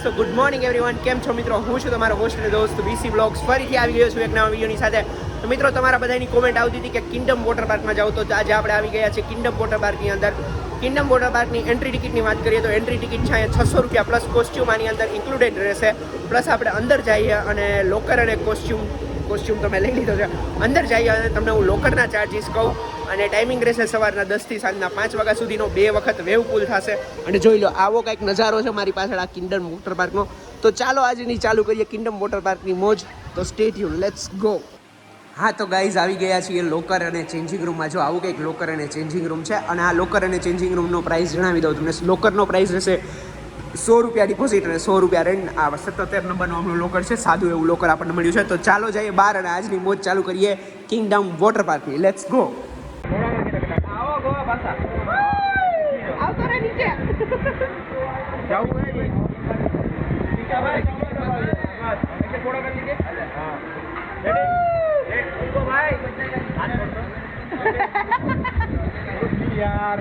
તો good morning everyone, કેમ છો મિત્રો? હું છું તમારો હોસ્ટ અને દોસ્ત BC બ્લોગ્સ. ફરીથી આવી ગયો છું એક નવા વિડીયોની સાથે. તો મિત્રો, તમારા બધાની કોમેન્ટ આવતી હતી કે કિંગડમ વોટર પાર્કમાં જાઓ, તો આજે આપણે આવી ગયા છે કિંગડમ વોટર પાર્કની અંદર. કિંગડમ વોટર પાર્કની એન્ટ્રી ટિકિટની વાત કરીએ તો એન્ટ્રી ટિકિટ છે અહીંયા 600 રૂપિયા પ્લસ કોસ્ચ્યુમ આની અંદર ઇન્ક્લુડેડ રહેશે. પ્લસ આપણે અંદર જઈએ અને લોકર અને કોસ્ચ્યુમ તો મેં લઈ લીધો છે. અંદર જઈએ અને તમને હું લોકરના ચાર્જીસ કહું. અને ટાઈમિંગ રહેશે સવારના 10 થી સાંજના 5 વાગ્યા સુધીનો. 2 વખત વેવ પુલ થશે. અને જોઈ લો, આવો કંઈક નજારો છે મારી પાછળ આ કિંગડમ વોટર પાર્કનો. તો ચાલો આજની ચાલુ કરીએ કિંગડમ વોટર પાર્કની મોજ. તો સ્ટે ટ્યુન, લેટ્સ ગો. હા તો ગાઈઝ, આવી ગયા છીએ લોકર અને ચેન્જિંગ રૂમમાં. જો આવું કંઈક લોકર અને ચેન્જિંગ રૂમ છે. અને આ લોકર અને ચેન્જિંગ રૂમનો પ્રાઇસ જણાવી દઉં તમને. લોકરનો પ્રાઇસ રહેશે 100 રૂપિયા ડિપોઝિટ અને 100 રૂપિયા રેન્ટ. આ 77 નંબરનું આપણું લોકર છે. સાદું એવું લોકર આપણને મળ્યું છે. તો ચાલો જઈએ બહાર અને આજની મોજ ચાલુ કરીએ કિંગડમ વોટર પાર્કની. Let's go. યાર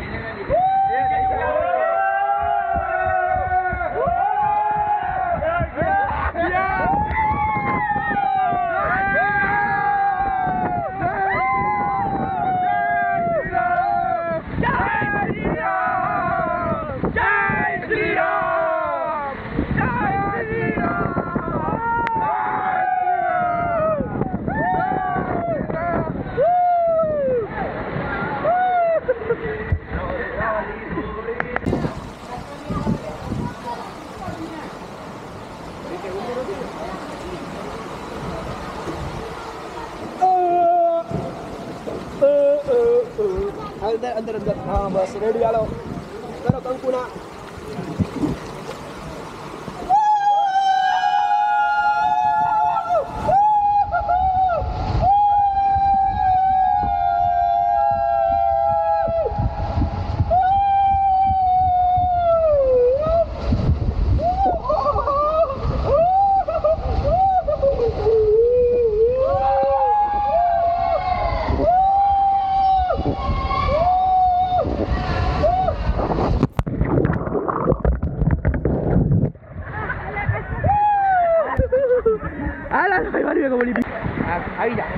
અંદર હા બસ રેડી. હાલો કરો કંકુના. આવી જા.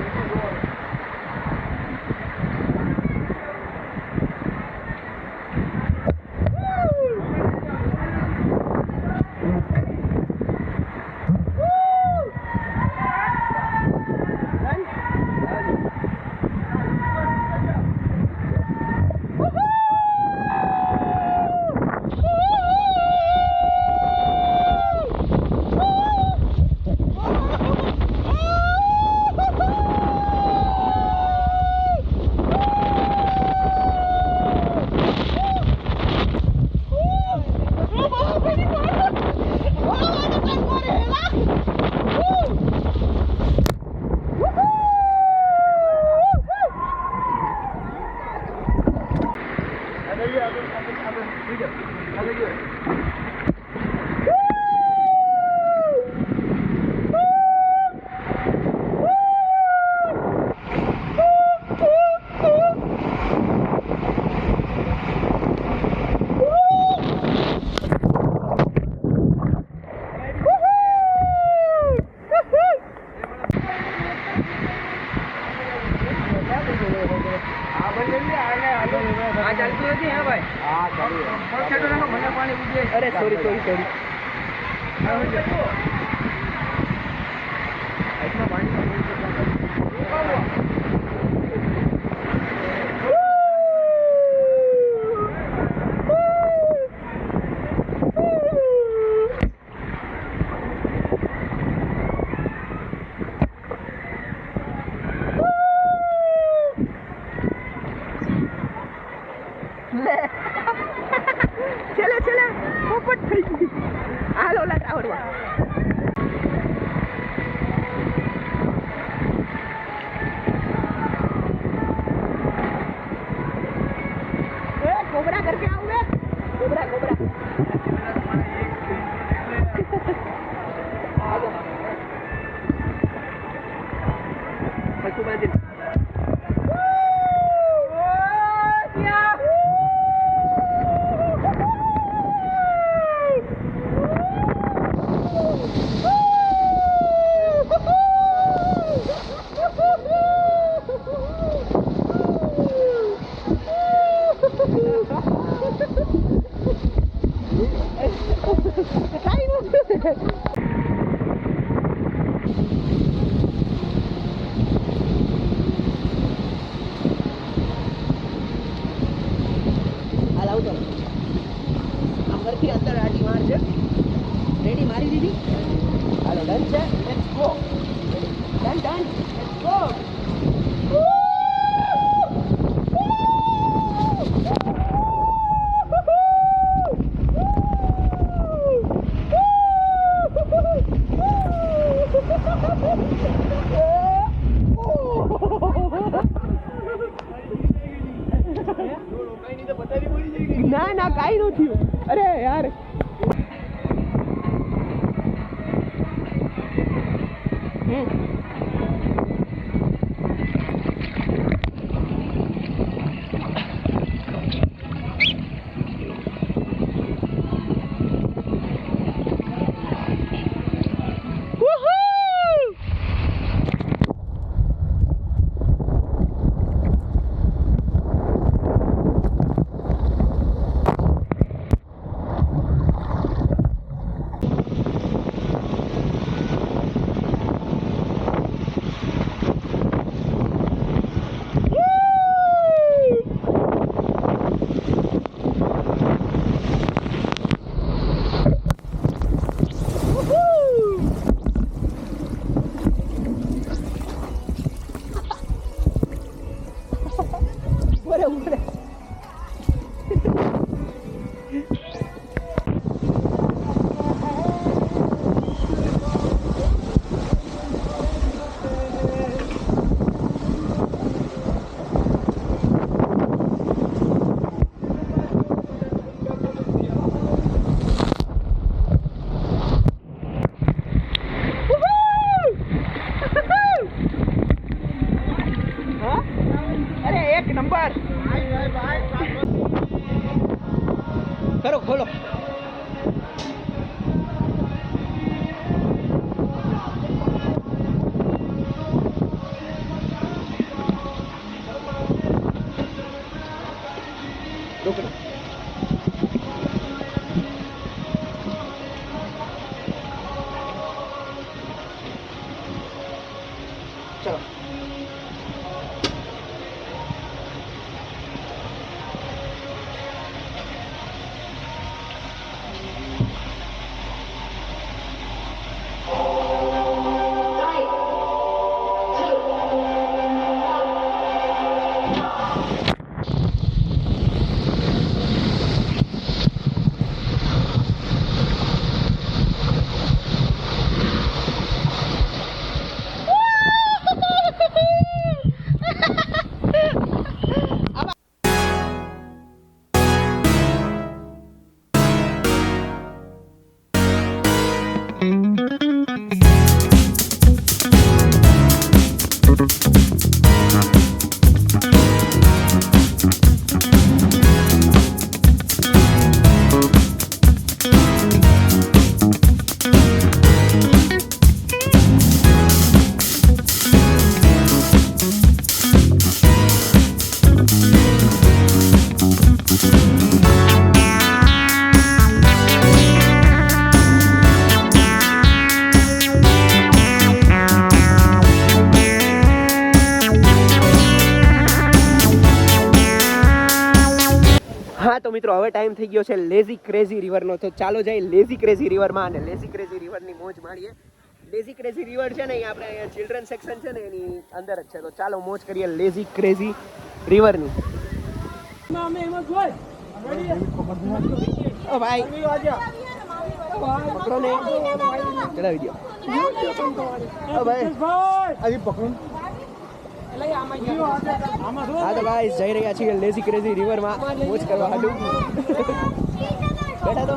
અરે સોરી. છેલ્લે પોપટ થઈ ગઈ. હાલો લાટ આવડવા. कोबरा करके आऊं मैं. कोबरा पशु बांधी. અહીંથી અંદર આટી માર છે. રેડી મારી દીધી. હાલો ડન છે. Let's go. Done let's go. ના કાઈ ન થયું. અરે યાર કરો ખોલો. રોકડો. ચલો હા તો મિત્રો હવે ટાઈમ થઈ ગયો છે લેઝી ક્રેઝી રિવરનો. તો ચાલો જઈએ લેઝી ક્રેઝી રિવરમાં અને લેઝી ક્રેઝી રિવરની મોજ માણીએ. લેઝી ક્રેઝી રિવર છે ને એ આપણે અહીંયા ચિલ્ડ્રન સેક્શન છે ને એની અંદર જ છે. તો ચાલો મોજ કરીએ લેઝી ક્રેઝી રિવરની. ઓ ભાઈ પકડો ને ચડાવી દો. ઓ ભાઈ આવી પકડો. હા તો ગાઈસ જઈ રહ્યા છીએ લેઝી ક્રેઝી રિવરમાં મોજ કરવા હાટું. બેઠા તો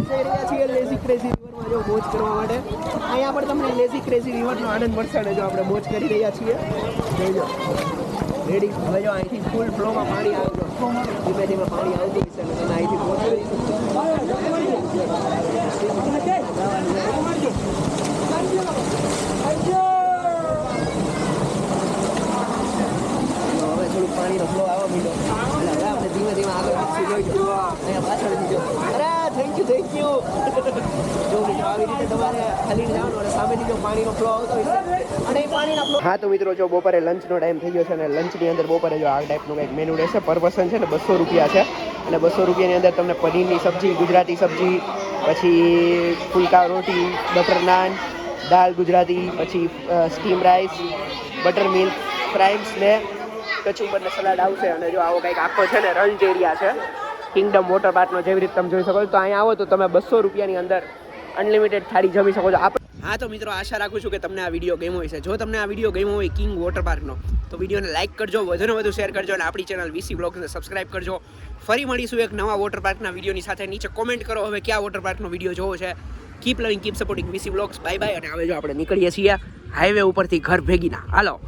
જઈ રહ્યા છીએ લેઝી ક્રેઝી રિવરમાં જો મોજ કરવા માટે. અહીંયા પણ તમને લેઝી ક્રેઝી રિવરનો આનંદ મળશે ને જો આપણે મોજ કરી રહ્યા છીએ. જોઈજો રેડી. હવે જો અહીંથી ફૂલ ફ્લોમાં પાણી આવે છે. ધીમે ધીમે પાણી આવતું હશે ને તમે અહીંથી મોજ કરી શકશો. હવે થોડુંક પાણીનો ફ્લો આવવા માંડ્યો એટલે હવે આપણે ધીમે ધીમે આગળ વધશું. જોઈજો અહીંયા પાછળથી જો. અરે થેન્ક યુ જો મિત્રો આવી રીતે તમારે ખાલી જવાનું અને સામેથી જો પાણીનો ફ્લો આવતો હોય અને એ પાણીના ફ્લો. હા તો મિત્રો જો બપોરે લંચનો ટાઈમ થઈ ગયો છે અને લંચની અંદર બપોરે જો આ ટાઈપનું કંઈક મેનુ રહેશે. પર પર્સન છે ને 200 રૂપિયા છે અને 200 રૂપિયાની અંદર તમને પનીરની સબ્જી, ગુજરાતી સબ્જી, પછી ફુલકા રોટી, બટર નાન, દાળ ગુજરાતી, પછી steam rice, butter milk, fries ને કચુંબર ને સલાડ આવશે. અને જો આવો કંઈક આખો છે ને રંજ એરિયા છે કિંગડમ વોટર પાર્કનો, જેવી રીતે તમે જોઈ શકો છો. તો અહીંયા આવો તો તમે 200 રૂપિયાની અંદર અનલિમિટેડ થાળી જમી શકો છો. હા તો મિત્રો આશા રાખું છું કે તમને આ વિડીયો ગમ્યો હશે. જો તમને આ વિડીયો ગમ્યો હોય કિંગ વોટર પાર્કનો તો વિડીયોને લાઇક કરજો, વધુને વધુ શેર કરજો અને આપણી ચેનલ વીસી બ્લોગ્સને સબસ્ક્રાઇબ કરજો. ફરી મળીશું એક નવા વોટર પાર્કના વિડીયોની સાથે. નીચે કોમેન્ટ કરો હવે કયા વોટર પાર્કનો વિડીયો જોવો છે. કીપ લવિંગ, keep supporting VC blogs. Bye bye. અને હવે જો આપણે નીકળીએ છીએ હાઈવે ઉપરથી ઘર ભેગીના. હાલો.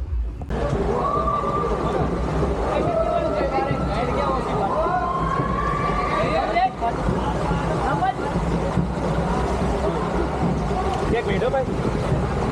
એક મિનિટ ભાઈ.